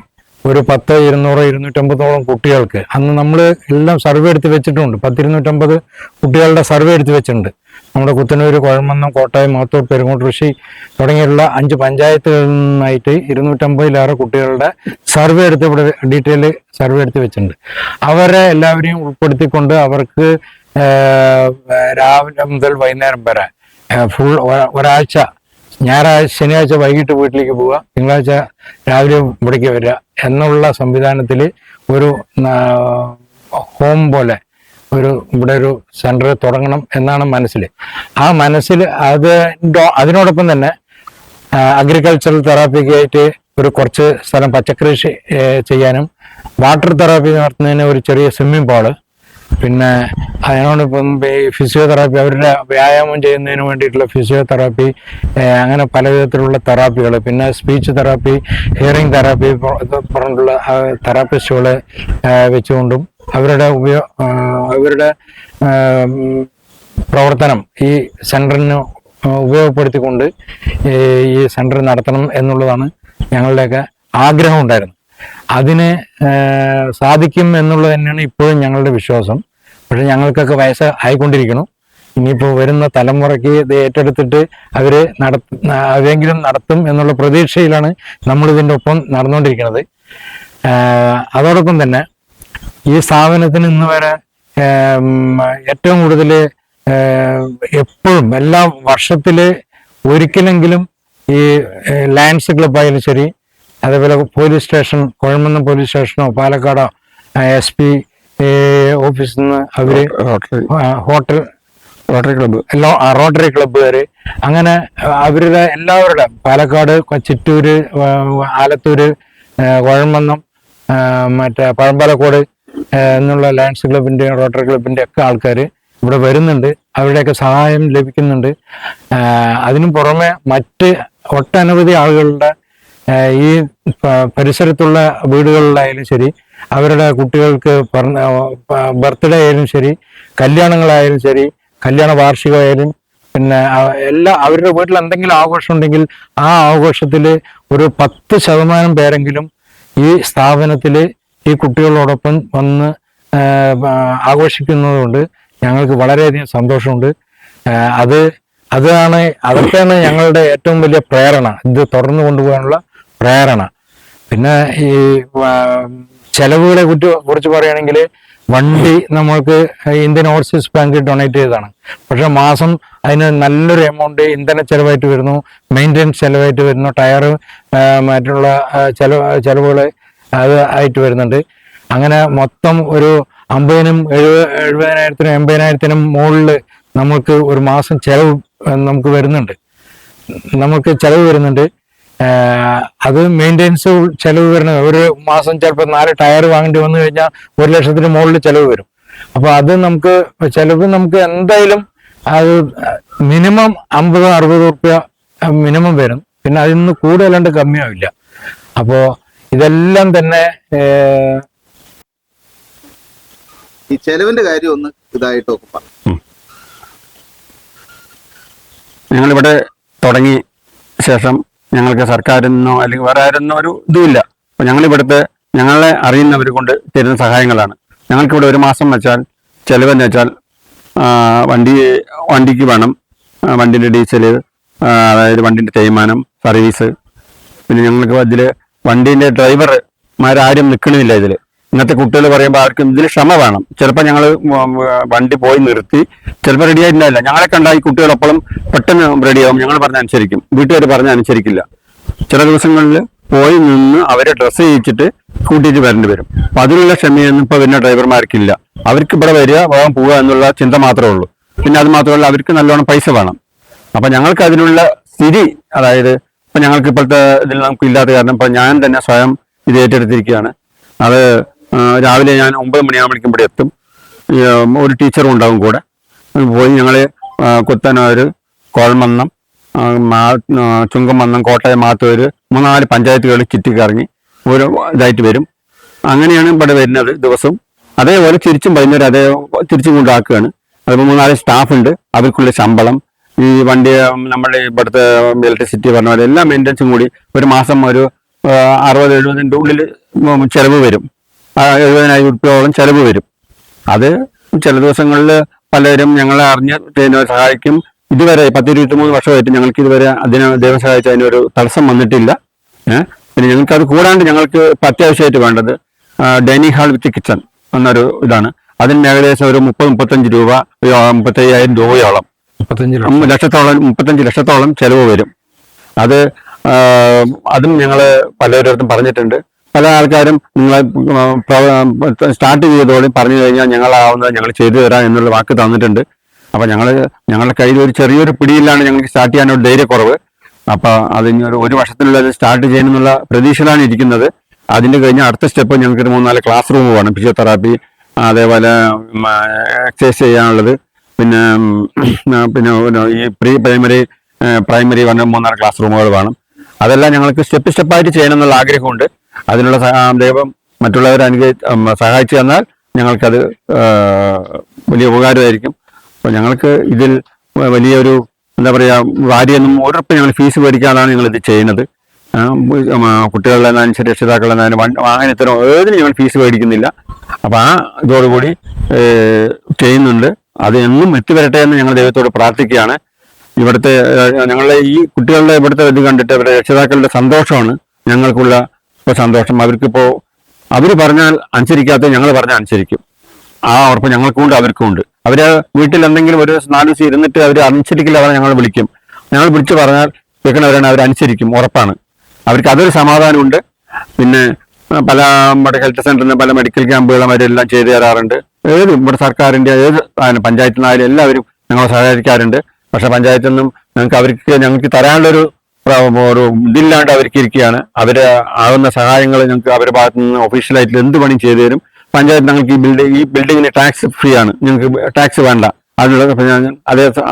ഒരു 10, 200, 250 കുട്ടികൾക്ക് അന്ന് നമ്മൾ എല്ലാം സർവേ എടുത്ത് വെച്ചിട്ടുണ്ട്. 10-250 കുട്ടികളുടെ സർവേ എടുത്ത് വെച്ചിട്ടുണ്ട്. നമ്മുടെ കുത്തനൂർ, കുഴമന്നം, കോട്ടയം, മാത്തൂർ, പെരുങ്ങോട്ടുകൃഷി തുടങ്ങിയുള്ള 5 പഞ്ചായത്തുകളിൽ നിന്നായിട്ട് 250-ലേറെ കുട്ടികളുടെ സർവേ എടുത്ത് ഇവിടെ ഡീറ്റെയിൽ സർവേ എടുത്ത് വെച്ചിട്ടുണ്ട്. അവരെ എല്ലാവരെയും ഉൾപ്പെടുത്തിക്കൊണ്ട് അവർക്ക് രാവിലെ മുതൽ വൈകുന്നേരം വരെ ഫുൾ ഒരാഴ്ച, ഞായറാഴ്ച ശനിയാഴ്ച വൈകിട്ട് വീട്ടിലേക്ക് പോവുക, തിങ്കളാഴ്ച രാവിലെ ഇവിടേക്ക് വരിക എന്നുള്ള സംവിധാനത്തിൽ ഒരു ഹോം പോലെ ഇവിടെ ഒരു സെന്റർ തുടങ്ങണം എന്നാണ് മനസ്സിൽ. ആ മനസ്സിൽ അതിനോടൊപ്പം തന്നെ അഗ്രികൾച്ചറൽ തെറാപ്പിക്കായിട്ട് കുറച്ച് സ്ഥലം പച്ചക്കറി ചെയ്യാനും, വാട്ടർ തെറാപ്പി നടത്തുന്നതിന് ഒരു ചെറിയ സ്വിമ്മിംഗ് പൂള്, പിന്നെ അതിനോടൊപ്പം ഫിസിയോതെറാപ്പി, അവരുടെ വ്യായാമം ചെയ്യുന്നതിന് വേണ്ടിയിട്ടുള്ള ഫിസിയോതെറാപ്പി, അങ്ങനെ പല വിധത്തിലുള്ള തെറാപ്പികൾ, പിന്നെ സ്പീച്ച് തെറാപ്പി, ഹിയറിംഗ് തെറാപ്പി പറഞ്ഞിട്ടുള്ള തെറാപ്പിസ്റ്റുകളെ വെച്ചുകൊണ്ടും അവരുടെ പ്രവർത്തനം ഈ സെന്ററിന് ഉപയോഗപ്പെടുത്തിക്കൊണ്ട് ഈ സെന്റർ നടത്തണം എന്നുള്ളതാണ് ഞങ്ങളുടെയൊക്കെ ആഗ്രഹം ഉണ്ടായിരുന്നു. അതിന് സാധിക്കും എന്നുള്ളത് തന്നെയാണ് ഇപ്പോഴും ഞങ്ങളുടെ വിശ്വാസം. പക്ഷെ ഞങ്ങൾക്കൊക്കെ വയസ്സ് ആയിക്കൊണ്ടിരിക്കുന്നു. ഇനിയിപ്പോൾ വരുന്ന തലമുറയ്ക്ക് ഇത് ഏറ്റെടുത്തിട്ട് അവരെങ്കിലും നടത്തും എന്നുള്ള പ്രതീക്ഷയിലാണ് നമ്മളിതിൻ്റെ ഒപ്പം നടന്നുകൊണ്ടിരിക്കുന്നത്. അതോടൊപ്പം തന്നെ ഈ സ്ഥാപനത്തിന് ഇന്ന് വരെ ഏറ്റവും കൂടുതൽ എപ്പോഴും എല്ലാ വർഷത്തിൽ ഒരിക്കലെങ്കിലും ഈ ലയൺസ് ക്ലബ്ബായാലും ശരി, അതേപോലെ police station, Kuzhamannam police സ്റ്റേഷനോ പാലക്കാടോ SP ഓഫീസിൽ നിന്ന് അവര് റോട്ടറി ക്ലബ്ബുകാര്, അങ്ങനെ അവരുടെ എല്ലാവരുടെ പാലക്കാട്, ചിറ്റൂര്, ആലത്തൂര്, കുഴമന്നം, മറ്റേ പഴമ്പലക്കോട് എന്നുള്ള ലയൺസ് ക്ലബിന്റെ റോട്ടറി ക്ലബിന്റെ ഒക്കെ ആൾക്കാർ ഇവിടെ വരുന്നുണ്ട്. അവരുടെയൊക്കെ സഹായം ലഭിക്കുന്നുണ്ട്. അതിനു പുറമെ മറ്റ് ഒട്ടനവധി ആളുകളുടെ ഈ പരിസരത്തുള്ള വീടുകളിലായാലും ശരി, അവരുടെ കുട്ടികൾക്ക് ബർത്ത്ഡേ ആയാലും ശരി, കല്യാണങ്ങളായാലും ശരി, കല്യാണ വാർഷികമായാലും, പിന്നെ അവരുടെ വീട്ടിൽ എന്തെങ്കിലും ആഘോഷം ഉണ്ടെങ്കിൽ ആ ആഘോഷത്തിൽ ഒരു 10% പേരെങ്കിലും ഈ സ്ഥാപനത്തിൽ ഈ കുട്ടികളോടൊപ്പം വന്ന് ആഘോഷിക്കുന്നതുകൊണ്ട് ഞങ്ങൾക്ക് വളരെയധികം സന്തോഷമുണ്ട്. അതൊക്കെയാണ് ഞങ്ങളുടെ ഏറ്റവും വലിയ പ്രേരണ, ഇത് തുടർന്ന് കൊണ്ടുപോകാനുള്ള പ്രേരണ. പിന്നെ ഈ ചെലവുകളെ കുറിച്ച് പറയുകയാണെങ്കിൽ, വണ്ടി നമ്മൾക്ക് ഇന്ത്യൻ ഓവർസീസ് ബാങ്ക് ഡൊണേറ്റ് ചെയ്തതാണ്. പക്ഷെ മാസം അതിന് നല്ലൊരു എമൗണ്ട് ഇന്ധന ചെലവായിട്ട് വരുന്നു, മെയിൻ്റെനൻസ് ചെലവായിട്ട് വരുന്നു, ടയർ മറ്റുള്ള ചെലവുകൾ അത് ആയിട്ട് വരുന്നുണ്ട്. അങ്ങനെ മൊത്തം ഒരു 50,000, 70,000, 80,000 മുകളിൽ നമുക്ക് ഒരു മാസം ചെലവ് നമുക്ക് ചെലവ് വരുന്നുണ്ട്. അത് മെയിൻ്റെനൻസ് ചെലവ് വരുന്നത് ഒരു മാസം ചിലപ്പോൾ 4 ടയർ വാങ്ങേണ്ടി വന്നു കഴിഞ്ഞാൽ 1 ലക്ഷത്തിന് മുകളിൽ ചെലവ് വരും. അപ്പൊ അത് നമുക്ക് എന്തായാലും അത് മിനിമം 50-60 റുപ്യ മിനിമം വരും. പിന്നെ അതിൽ നിന്ന് കൂടുതലാണ്ട് കമ്മിയാവില്ല. അപ്പോ ഇതെല്ലാം തന്നെ ഈ ചെലവിന്റെ കാര്യം ഒന്ന് ഇതായിട്ടൊക്കെ പറഞ്ഞു. ഞങ്ങളിവിടെ തുടങ്ങി ശേഷം ഞങ്ങൾക്ക് സർക്കാരിൽ നിന്നോ അല്ലെങ്കിൽ വേറെ ആയിരുന്നോ ഒരു ഇതുമില്ല. അപ്പൊ ഞങ്ങളെ അറിയുന്നവർ കൊണ്ട് തരുന്ന സഹായങ്ങളാണ്. ഞങ്ങൾക്കിവിടെ ഒരു മാസം വെച്ചാൽ ചെലവെന്ന് വെച്ചാൽ വണ്ടിക്ക് വേണം, വണ്ടിന്റെ ഡീസല്, അതായത് വണ്ടിന്റെ തേയ്മാനം, സർവീസ്. പിന്നെ ഞങ്ങൾക്ക് ഇതിൽ വണ്ടീന്റെ ഡ്രൈവർമാരും നിൽക്കണില്ല. ഇതിൽ ഇന്നത്തെ കുട്ടികൾ പറയുമ്പോൾ ആർക്കും ഇതിൽ ക്ഷമ വേണം. ചിലപ്പോൾ ഞങ്ങൾ വണ്ടി പോയി നിർത്തി ചിലപ്പോൾ റെഡി ആയിട്ടുണ്ടാവില്ല. ഞങ്ങളെ കണ്ടാൽ ഈ കുട്ടികളെപ്പോഴും പെട്ടെന്ന് റെഡിയാവും. ഞങ്ങൾ പറഞ്ഞ അനുസരിക്കും, വീട്ടുകാർ പറഞ്ഞ അനുസരിക്കില്ല. ചില ദിവസങ്ങളിൽ പോയി നിന്ന് അവരെ ഡ്രസ്സ് ചെയ്യിച്ചിട്ട് കൂട്ടിയിട്ട് വരേണ്ടി വരും. അപ്പൊ അതിനുള്ള ക്ഷമയൊന്നും ഇപ്പൊ വരുന്ന ഡ്രൈവർമാർക്കില്ല. അവർക്ക് ഇവിടെ വരിക, വേഗം പോവുക എന്നുള്ള ചിന്ത മാത്രമേ ഉള്ളൂ. പിന്നെ അത് മാത്രമല്ല, അവർക്ക് നല്ലോണം പൈസ വേണം. അപ്പൊ ഞങ്ങൾക്ക് അതിനുള്ള സ്ഥിതി, അതായത് ഇപ്പൊ ഞങ്ങൾക്ക് ഇപ്പോഴത്തെ ഇതിൽ നമുക്ക് ഇല്ലാത്ത കാരണം ഇപ്പൊ ഞാൻ തന്നെ സ്വയം ഇത് ഏറ്റെടുത്തിരിക്കുകയാണ്. അത് രാവിലെ ഞാൻ 9 മണിയാകുമ്പോഴേക്കും ഇവിടെ എത്തും. ഒരു ടീച്ചറും ഉണ്ടാവും കൂടെ. പോയി ഞങ്ങൾ കുത്തനൂർ, കോൾമന്നം, ചുങ്കമന്നം, കോട്ടയം, മാത്തൂര് 3-4 പഞ്ചായത്തുകൾ ചുറ്റിക്കറങ്ങി ഒരു ഇതായിട്ട് വരും. അങ്ങനെയാണ് ഇവിടെ വരുന്നത് ദിവസവും. അതേപോലെ തിരിച്ചും വൈകുന്നേരം തിരിച്ചും കൊണ്ടാക്കുകയാണ്. അതിപ്പോൾ 3-4 സ്റ്റാഫുണ്ട്. അവർക്കുള്ള ശമ്പളം, ഈ വണ്ടി നമ്മുടെ ഇവിടുത്തെ ഇലക്ട്രിസിറ്റി പറഞ്ഞ പോലെ എല്ലാ മെയിൻ്റനൻസും കൂടി ഒരു മാസം ഒരു 60-70ൻ്റെ ഉള്ളിൽ ചിലവ് വരും. 70,000 രൂപയോളം ചിലവ് വരും. അത് ചില ദിവസങ്ങളിൽ പലരും ഞങ്ങളെ അറിഞ്ഞ് സഹായിക്കും. ഇതുവരെ 10-23 വർഷമായിട്ട് ഞങ്ങൾക്ക് ഇതുവരെ ദൈവം സഹായിച്ച അതിനൊരു തടസ്സം വന്നിട്ടില്ല. പിന്നെ ഞങ്ങൾക്ക് അത് കൂടാണ്ട് ഞങ്ങൾക്ക് അത്യാവശ്യമായിട്ട് വേണ്ടത് ഡൈനിങ് ഹാൾ വിത്ത് കിച്ചൺ എന്നൊരു ഇതാണ്. അതിന് ഏകദേശം ഒരു 30-35 രൂപ, 35,000 രൂപയോളം, 35 ലക്ഷത്തോളം ചെലവ് വരും. അതും ഞങ്ങൾ പലരിടത്തും പറഞ്ഞിട്ടുണ്ട്. പല ആൾക്കാരും നിങ്ങളെ സ്റ്റാർട്ട് ചെയ്തോടെ പറഞ്ഞു കഴിഞ്ഞാൽ ഞങ്ങളാവുന്നത് ഞങ്ങൾ ചെയ്തു തരാം എന്നുള്ള വാക്ക് തന്നിട്ടുണ്ട്. അപ്പൊ ഞങ്ങളുടെ കയ്യിൽ ഒരു ചെറിയൊരു പിടിയിലാണ് ഞങ്ങൾക്ക് സ്റ്റാർട്ട് ചെയ്യാനൊരു ധൈര്യക്കുറവ്. അപ്പൊ അതിന് ഒരു വർഷത്തിനുള്ളിൽ സ്റ്റാർട്ട് ചെയ്യാനെന്നുള്ള പ്രതീക്ഷയിലാണ് ഇരിക്കുന്നത്. അതിന്റെ കഴിഞ്ഞ അടുത്ത സ്റ്റെപ്പ് ഞങ്ങൾക്ക് 3-4 ക്ലാസ് റൂം വേണം. ഫിസിയോതെറാപ്പി, അതേപോലെ എക്സസൈസ് ചെയ്യാനുള്ളത്, പിന്നെ ഈ പ്രീ പ്രൈമറി പറഞ്ഞ 3-4 ക്ലാസ് റൂമുകൾ വേണം. അതെല്ലാം ഞങ്ങൾക്ക് സ്റ്റെപ്പായിട്ട് ചെയ്യണം എന്നുള്ള ആഗ്രഹമുണ്ട്. അതിനുള്ള ദൈവം മറ്റുള്ളവർ സഹായിച്ചു തന്നാൽ ഞങ്ങൾക്കത് വലിയ ഉപകാരമായിരിക്കും. അപ്പോൾ ഞങ്ങൾക്ക് ഇതിൽ വലിയൊരു എന്താ പറയുക, വാരിയൊന്നും ഒരൊപ്പം ഞങ്ങൾ ഫീസ് മേടിക്കാതാണ് ഞങ്ങളിത് ചെയ്യുന്നത്. കുട്ടികളുടെ രക്ഷിതാക്കളുടെ വാഹനത്തിനോ ഏതിനും ഞങ്ങൾ ഫീസ് മേടിക്കുന്നില്ല. അപ്പം ഇതോടുകൂടി ചെയ്യുന്നുണ്ട്. അത് എന്നും എത്തിവരട്ടെ എന്ന് ഞങ്ങൾ ദൈവത്തോട് പ്രാർത്ഥിക്കുകയാണ്. ഇവിടുത്തെ ഞങ്ങളുടെ ഈ കുട്ടികളുടെ ഇവിടുത്തെ ഇത് കണ്ടിട്ട് അവരുടെ രക്ഷിതാക്കളുടെ സന്തോഷമാണ് ഞങ്ങൾക്കുള്ള സന്തോഷം. അവർക്കിപ്പോൾ അവർ പറഞ്ഞാൽ അനുസരിക്കാത്ത ഞങ്ങൾ പറഞ്ഞാൽ അനുസരിക്കും. ആ ഉറപ്പ് ഞങ്ങൾക്കും ഉണ്ട്, അവർക്കും ഉണ്ട്. അവര് വീട്ടിൽ എന്തെങ്കിലും ഒരു 4 ദിവസം ഇരുന്നിട്ട് അവർ അനുസരിക്കില്ല പറഞ്ഞാൽ ഞങ്ങൾ വിളിക്കും. ഞങ്ങൾ വിളിച്ചു പറഞ്ഞാൽ കേൾക്കണവരാണ്, അവർ അനുസരിക്കും, ഉറപ്പാണ്. അവർക്ക് അതൊരു സമാധാനമുണ്ട്. പിന്നെ പല നമ്മുടെ ഹെൽത്ത് സെന്ററിൽ പല മെഡിക്കൽ ക്യാമ്പുകളും അവരെല്ലാം ചെയ്തു തരാറുണ്ട്. ഇവിടെ സർക്കാരിന്റെ പഞ്ചായത്തിൽ നിന്നായാലും എല്ലാവരും ഞങ്ങളെ സഹായിക്കാറുണ്ട്. പക്ഷെ പഞ്ചായത്തിൽ നിന്നും ഞങ്ങൾക്ക് തരാനുള്ളൊരു ഇതില്ലാണ്ട് അവർക്ക് ഇരിക്കുകയാണ്. അവര് ആകുന്ന സഹായങ്ങൾ ഞങ്ങൾക്ക് അവരുടെ ഭാഗത്തു നിന്ന് ഒഫീഷ്യലായിട്ട് എന്ത് പണിയും ചെയ്തു തരും. പഞ്ചായത്ത് ഞങ്ങൾക്ക് ഈ ബിൽഡിങ്ങിന് ടാക്സ് ഫ്രീ ആണ്, ഞങ്ങൾക്ക് ടാക്സ് വേണ്ട. അതിനുള്ള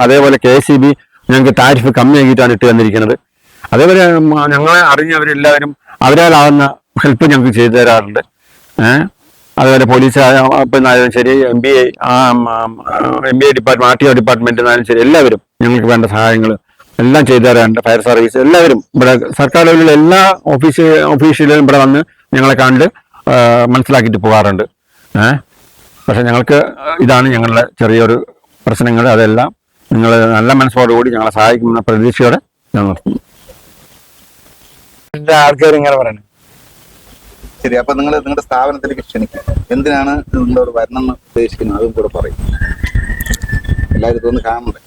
അതേപോലെ KSEB ഞങ്ങൾക്ക് താരിഫ് കമ്മിയാക്കിയിട്ടാണ് ഇട്ട് തന്നിരിക്കുന്നത്. അതേപോലെ ഞങ്ങളെ അറിഞ്ഞവരെല്ലാവരും അവരാലാവുന്ന ഹെൽപ്പ് ഞങ്ങൾക്ക് ചെയ്തു തരാറുണ്ട്. അതുപോലെ പോലീസ് ആയാലും ശരി, MBA ഡിപ്പാർട്ട്മെന്റ്, RTO ഡിപ്പാർട്ട്മെന്റിനായാലും ശരി, എല്ലാവരും ഞങ്ങൾക്ക് വേണ്ട സഹായങ്ങൾ എല്ലാം ചെയ്തു തരാറുണ്ട്. ഫയർ സർവീസ് എല്ലാവരും ഇവിടെ സർക്കാർ ലെവലിലുള്ള എല്ലാ ഓഫീഷ്യലും ഇവിടെ വന്ന് ഞങ്ങളെ കണ്ട് മനസ്സിലാക്കിയിട്ട് പോകാറുണ്ട്. പക്ഷെ ഞങ്ങൾക്ക് ഇതാണ് ഞങ്ങളുടെ ചെറിയൊരു പ്രശ്നങ്ങൾ. അതെല്ലാം നിങ്ങൾ നല്ല മനസ്സോടുകൂടി ഞങ്ങളെ സഹായിക്കുന്ന പ്രതീക്ഷയോടെ ഞാൻ നിർത്തുന്നു. ആൾക്കാർ ഇങ്ങനെ പറയുന്നത് ശരി. അപ്പൊ നിങ്ങളുടെ സ്ഥാപനത്തിലേക്ക് ക്ഷണിക്കും. എന്തിനാണ് നിങ്ങളോട് വരണം എന്ന് ഉദ്ദേശിക്കുന്നത് അതും കൂടെ പറയും. എല്ലാവരും ഇതൊന്ന് കാണണ്ടേ.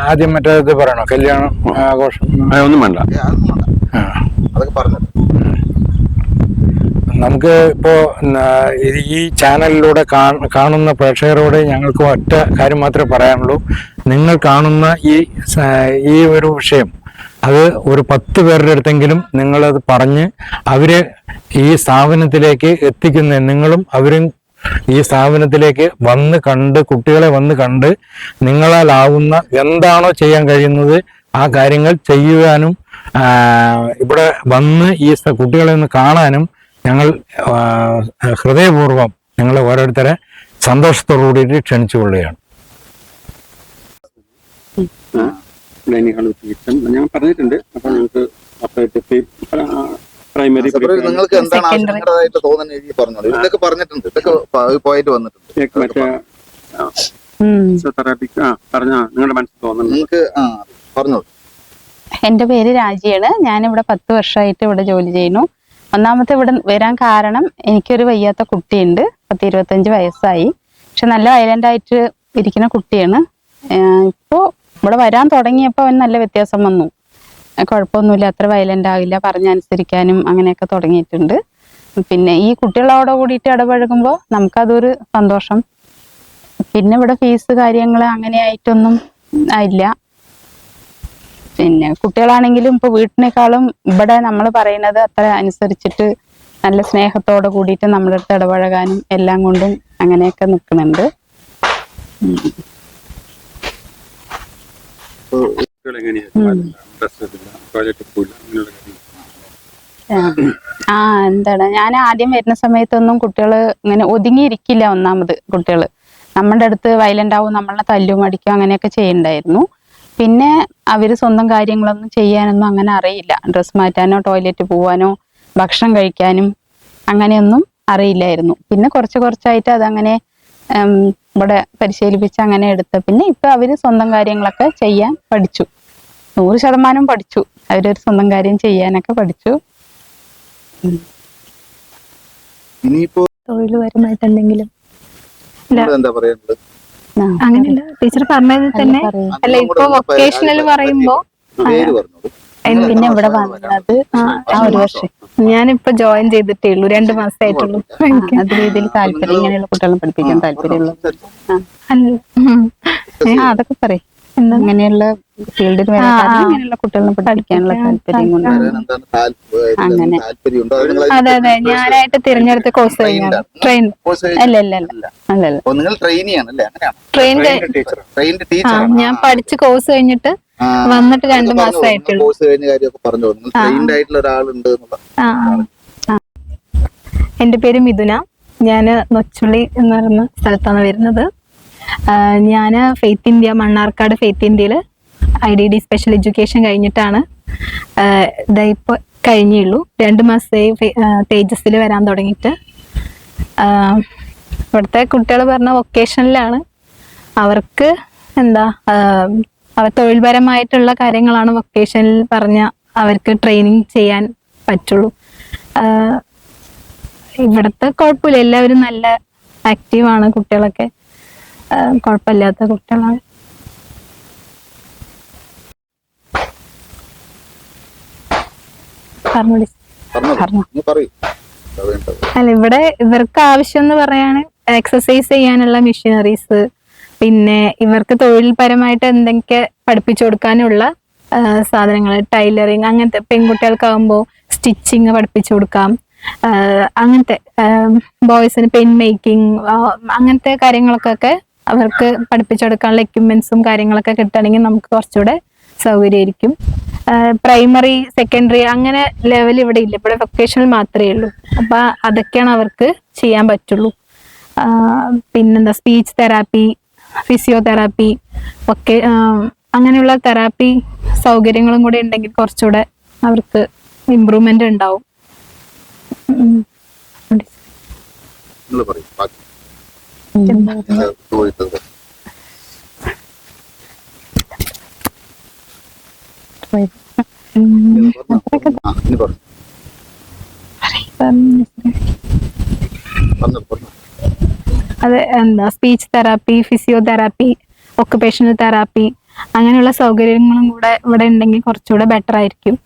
ആദ്യം മറ്റേത് പറയണോ? കല്യാണം ആഘോഷം ഒന്നും വേണ്ട, അതൊന്നും വേണ്ട, അതൊക്കെ പറഞ്ഞത്. നമുക്ക് ഇപ്പോ ഈ ചാനലിലൂടെ കാണുന്ന പ്രേക്ഷകരോട് ഞങ്ങൾക്ക് ഒറ്റ കാര്യം മാത്രമേ പറയാനുള്ളൂ. നിങ്ങൾ കാണുന്ന ഈ ഒരു വിഷയം അത് ഒരു 10 പേരുടെ അടുത്തെങ്കിലും നിങ്ങളത് പറഞ്ഞ് അവരെ ഈ സ്ഥാപനത്തിലേക്ക് എത്തിക്കുന്ന നിങ്ങളും അവരും ഈ സ്ഥാപനത്തിലേക്ക് വന്ന് കണ്ട് കുട്ടികളെ വന്ന് കണ്ട് നിങ്ങളാലാവുന്ന എന്താണോ ചെയ്യാൻ കഴിയുന്നത് ആ കാര്യങ്ങൾ ചെയ്യുവാനും ഇവിടെ വന്ന് ഈ കുട്ടികളെ ഒന്ന് കാണാനും ഞങ്ങൾ ഹൃദയപൂർവ്വം നിങ്ങളെ ഓരോരുത്തരെ സന്തോഷത്തോടു കൂടിയിട്ട് ക്ഷണിച്ചുകൊള്ളുകയാണ്. ഡൈനിങ് ഹാൾ ഞാൻ പറഞ്ഞിട്ടുണ്ട്. അപ്പൊ നിങ്ങൾക്ക് പ്രൈമറി നിങ്ങൾക്ക് എന്താണ് ആവശ്യമായിട്ട് തോന്നുന്ന രീതി പറഞ്ഞോളൂ. ഇതൊക്കെ പറഞ്ഞിട്ടുണ്ട്, ഇതൊക്കെ പോയിട്ട് വന്നിട്ടുണ്ട്. മറ്റേ ഫിസിയോതെറാപ്പി നിങ്ങളുടെ മനസ്സിൽ തോന്നുന്നു നിങ്ങൾക്ക് പറഞ്ഞോളൂ. എൻ്റെ പേര് രാജിയാണ്. ഞാനിവിടെ 10 വർഷമായിട്ട് ഇവിടെ ജോലി ചെയ്യുന്നു. ഒന്നാമത്തെ ഇവിടെ വരാൻ കാരണം എനിക്കൊരു വയ്യാത്ത കുട്ടിയുണ്ട്. 25 വയസ്സായി. പക്ഷെ നല്ല വയലന്റ് ആയിട്ട് ഇരിക്കുന്ന കുട്ടിയാണ്. ഇപ്പോൾ ഇവിടെ വരാൻ തുടങ്ങിയപ്പോൾ അവൻ നല്ല വ്യത്യാസം വന്നു. കുഴപ്പമൊന്നുമില്ല, അത്ര വയലന്റ് ആകില്ല, പറഞ്ഞനുസരിക്കാനും അങ്ങനെയൊക്കെ തുടങ്ങിയിട്ടുണ്ട്. പിന്നെ ഈ കുട്ടികളോട് കൂടിയിട്ട് ഇടപഴകുമ്പോൾ നമുക്കതൊരു സന്തോഷം. പിന്നെ ഇവിടെ ഫീസ് കാര്യങ്ങൾ അങ്ങനെയായിട്ടൊന്നും ഇല്ല. പിന്നെ കുട്ടികളാണെങ്കിലും ഇപ്പൊ വീട്ടിനേക്കാളും ഇവിടെ നമ്മൾ പറയുന്നത് അത്ര അനുസരിച്ചിട്ട് നല്ല സ്നേഹത്തോടെ കൂടിയിട്ട് നമ്മുടെ അടുത്ത് ഇടപഴകാനും എല്ലാം കൊണ്ടും അങ്ങനെയൊക്കെ നിൽക്കുന്നുണ്ട്. എന്താണ്, ഞാൻ ആദ്യം വരുന്ന സമയത്തൊന്നും കുട്ടികള് ഇങ്ങനെ ഒതുങ്ങിയിരിക്കില്ല. ഒന്നാമത് കുട്ടികള് നമ്മുടെ അടുത്ത് വയലന്റ് ആവും, നമ്മളെ തല്ലും അടിക്കും അങ്ങനെയൊക്കെ ചെയ്യണ്ടായിരുന്നു. പിന്നെ അവര് സ്വന്തം കാര്യങ്ങളൊന്നും ചെയ്യാനൊന്നും അങ്ങനെ അറിയില്ല. ഡ്രസ്സ് മാറ്റാനോ ടോയ്ലറ്റ് പോവാനോ ഭക്ഷണം കഴിക്കാനും അങ്ങനെയൊന്നും അറിയില്ലായിരുന്നു. പിന്നെ കുറച്ചായിട്ട് അതങ്ങനെ ഇവിടെ പരിശീലിപ്പിച്ച് അങ്ങനെ എടുത്ത് പിന്നെ ഇപ്പൊ അവര് സ്വന്തം കാര്യങ്ങളൊക്കെ ചെയ്യാൻ പഠിച്ചു. 100% പഠിച്ചു. അവരൊരു സ്വന്തം കാര്യം ചെയ്യാനൊക്കെ പഠിച്ചു. ഇനിയിപ്പോ തൊഴിൽപരമായിട്ടെന്തെങ്കിലും എന്താ പറയുന്നത്? അങ്ങനെയല്ല, ടീച്ചർ പറഞ്ഞത് തന്നെ. അല്ല, ഇപ്പൊ വൊക്കേഷണൽ പറയുമ്പോ പേര് പറഞ്ഞോളൂ. പിന്നെ ഇവിടെ വന്നത് ഒരു വർഷം ഞാനിപ്പോ ജോയിൻ ചെയ്തിട്ടേ ഉള്ളൂ, 2 മാസമായിട്ടുള്ളൂ. അത് രീതിയിൽ താല്പര്യം, ഇങ്ങനെയുള്ള കുട്ടികളെ പഠിപ്പിക്കാൻ താല്പര്യമുള്ളൂ. അതൊക്കെ പറയും. ഇങ്ങനെയുള്ള ഫീൽഡിൽ ഇങ്ങനെയുള്ള കുട്ടികളെ പഠിപ്പിക്കാനുള്ള താല്പര്യം കൊണ്ട് അങ്ങനെ. അതെ, ഞാനായിട്ട് തിരഞ്ഞെടുത്ത കോഴ്സ് ട്രെയിൻ ഞാൻ പഠിച്ച കോഴ്സ് കഴിഞ്ഞിട്ട് വന്നിട്ട് 2 മാസമായിട്ടുള്ളൂ. എന്റെ പേര് മിഥുന. ഞാന് നൊച്ചുള്ളി എന്ന് പറയുന്ന സ്ഥലത്താണ് വരുന്നത്. ഞാൻ ഫെയ്ത്ത് ഇന്ത്യ, മണ്ണാർക്കാട് ഫെയ്ത്ത് ഇന്ത്യയിൽ IDD സ്പെഷ്യൽ എഡ്യൂക്കേഷൻ കഴിഞ്ഞിട്ടാണ് ഇപ്പൊ കഴിഞ്ഞുള്ളൂ. 2 മാസമായി തേജസ്സിൽ വരാൻ തുടങ്ങിയിട്ട്. ഇവിടുത്തെ കുട്ടികൾ പറഞ്ഞ വൊക്കേഷനിലാണ്. അവർക്ക് എന്താ അവർ തൊഴിൽപരമായിട്ടുള്ള കാര്യങ്ങളാണ് വൊക്കേഷനിൽ പറഞ്ഞ അവർക്ക് ട്രെയിനിങ് ചെയ്യാൻ പറ്റുള്ളൂ. ഇവിടുത്തെ കുഴപ്പമില്ല, എല്ലാവരും നല്ല ആക്റ്റീവാണ്. കുട്ടികളൊക്കെ കുഴപ്പമില്ലാത്ത കുട്ടികളാണ്. അല്ല, ഇവിടെ ഇവർക്ക് ആവശ്യം എന്ന് പറയാണ് എക്സസൈസ് ചെയ്യാനുള്ള മെഷീനറീസ്, പിന്നെ ഇവർക്ക് തൊഴിൽപരമായിട്ട് എന്തൊക്കെ പഠിപ്പിച്ചു കൊടുക്കാനുള്ള സാധനങ്ങൾ, ടൈലറിങ് അങ്ങനത്തെ. പെൺകുട്ടികൾക്കാവുമ്പോൾ സ്റ്റിച്ചിങ് പഠിപ്പിച്ചു കൊടുക്കാം. അങ്ങനത്തെ ബോയ്സിന് പെൻ മേക്കിംഗ് അങ്ങനത്തെ കാര്യങ്ങൾക്കൊക്കെ അവർക്ക് പഠിപ്പിച്ചെടുക്കാനുള്ള എക്യുപ്മെന്റ്സും കാര്യങ്ങളൊക്കെ കിട്ടുകയാണെങ്കിൽ നമുക്ക് കുറച്ചുകൂടെ സൗകര്യമായിരിക്കും. പ്രൈമറി, സെക്കൻഡറി അങ്ങനെ ലെവൽ ഇവിടെ ഇല്ല. ഇവിടെ വൊക്കേഷണൽ മാത്രമേ ഉള്ളൂ. അപ്പൊ അതൊക്കെയാണ് അവർക്ക് ചെയ്യാൻ പറ്റുള്ളൂ. പിന്നെന്താ, സ്പീച്ച് തെറാപ്പി, ഫിസിയോതെറാപ്പി ഒക്കെ അങ്ങനെയുള്ള തെറാപ്പി സൗകര്യങ്ങളും കൂടെ ഉണ്ടെങ്കിൽ കുറച്ചുകൂടെ അവർക്ക് ഇമ്പ്രൂവ്മെന്റ് ഉണ്ടാവും. അത് എന്താ, speech therapy, physiotherapy, occupational therapy അങ്ങനെയുള്ള സൗകര്യങ്ങളും കൂടെ ഇവിടെ ഉണ്ടെങ്കിൽ കുറച്ചുകൂടെ ബെറ്റർ ആയിരിക്കും.